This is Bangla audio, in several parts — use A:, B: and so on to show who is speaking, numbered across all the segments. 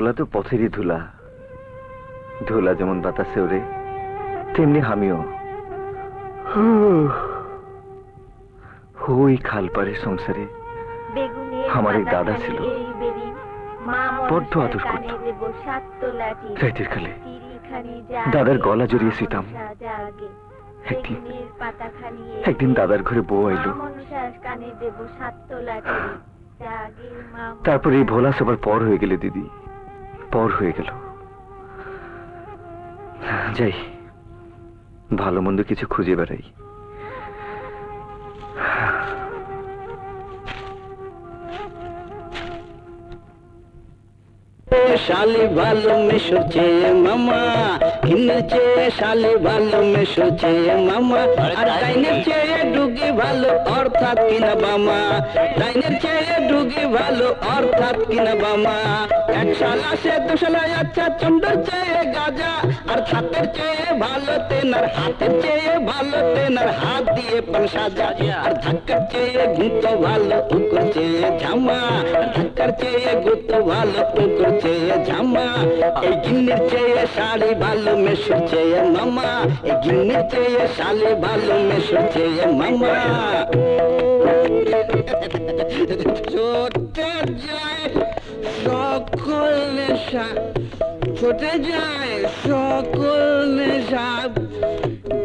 A: ভোলা তো পথেরই ধুলা, ধুলা যেমন বাতাসে ওরে তেমনি আমিও। ওই খালপাড়ে সংসারে আমার এক দাদা ছিল, বড্ড আদর করত। রাতের কালে দাদার গলা জড়িয়ে শুইতাম। একদিন দাদার ঘরে বউ আইল। তারপর এই ভোলা সবার পর হয়ে গেল দিদি, পর হয়ে গেল। যাই, ভালো মন্দ কিছু খুঁজে বেড়াই।
B: শালি ভালো মেশোছে মামা, কিনের চেয়ে শালি ভালো মেশোছে মামা। আর ডাইনের চেয়ে ডুগি ভালো অর্থাৎ কিনা বামা, ডাইনের চেয়ে ডুগি ভালো অর্থাৎ কিনা বামা। এক শালা সে দুশালায় আচ্ছা, চন্ডর চেয়ে গাজা। আর হাতের চেয়ে ভালো তেনার, হাতের চেয়ে ভালো তেনার হাত দিয়ে পান সাজা। আর ধাক্কার চেয়ে গুঁতো ভালো উকুর চেয়ে ঝামা, ধাক্কার চেয়ে গুঁতো ভালো উকুর চেয়ে ঝামা। এই গিন্নির চেয়ে শাড়ি ভালো মেশো চেয়ে মামা, এই গিন্নির চেয়ে শালি ভালো মেশো চেয়ে মামা। ছোটে যায় সকল নেশা, ছোটে যায় সকল নেশা।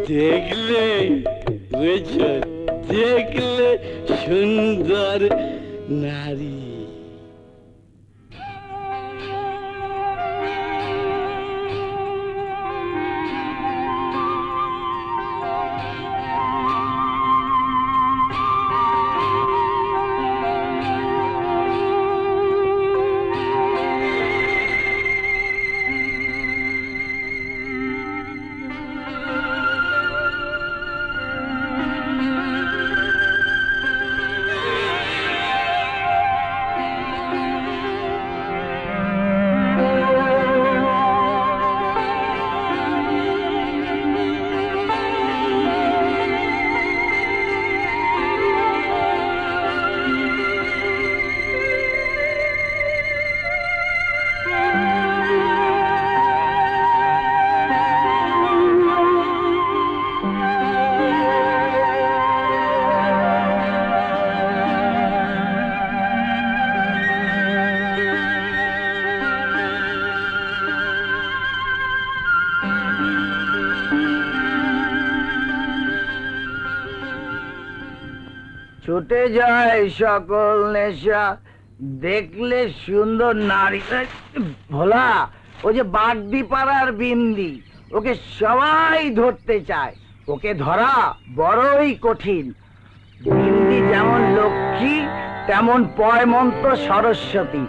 B: দেখলে বুঝছ, দেখলে সুন্দর নারী।
C: ছুটে যায় সকল নেশা, দেখলে সুন্দর নারী। ভোলা, ও যে বাগদি পাড়ার বিন্দি, ওকে সবাই ধরতে চায়, ওকে ধরা বড়ই কঠিন। বিন্দি যেমন লক্ষ্মী, তেমন পয়মন্ত সরস্বতী,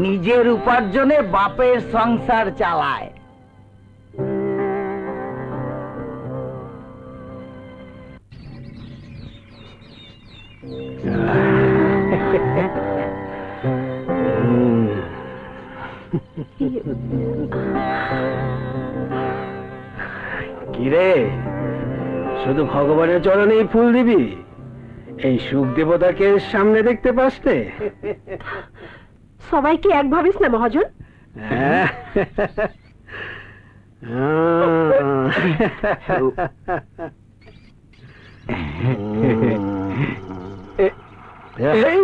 C: নিজের উপার্জনে বাপের সংসার চালায়।
D: কিরে, শুধু ভগবানের চরণেই ফুল দিবি? এই সুখ দেবতাকে সামনে দেখতে পাসতে?
E: সবাইকে এক ভাবিস না মহাজন।
D: এই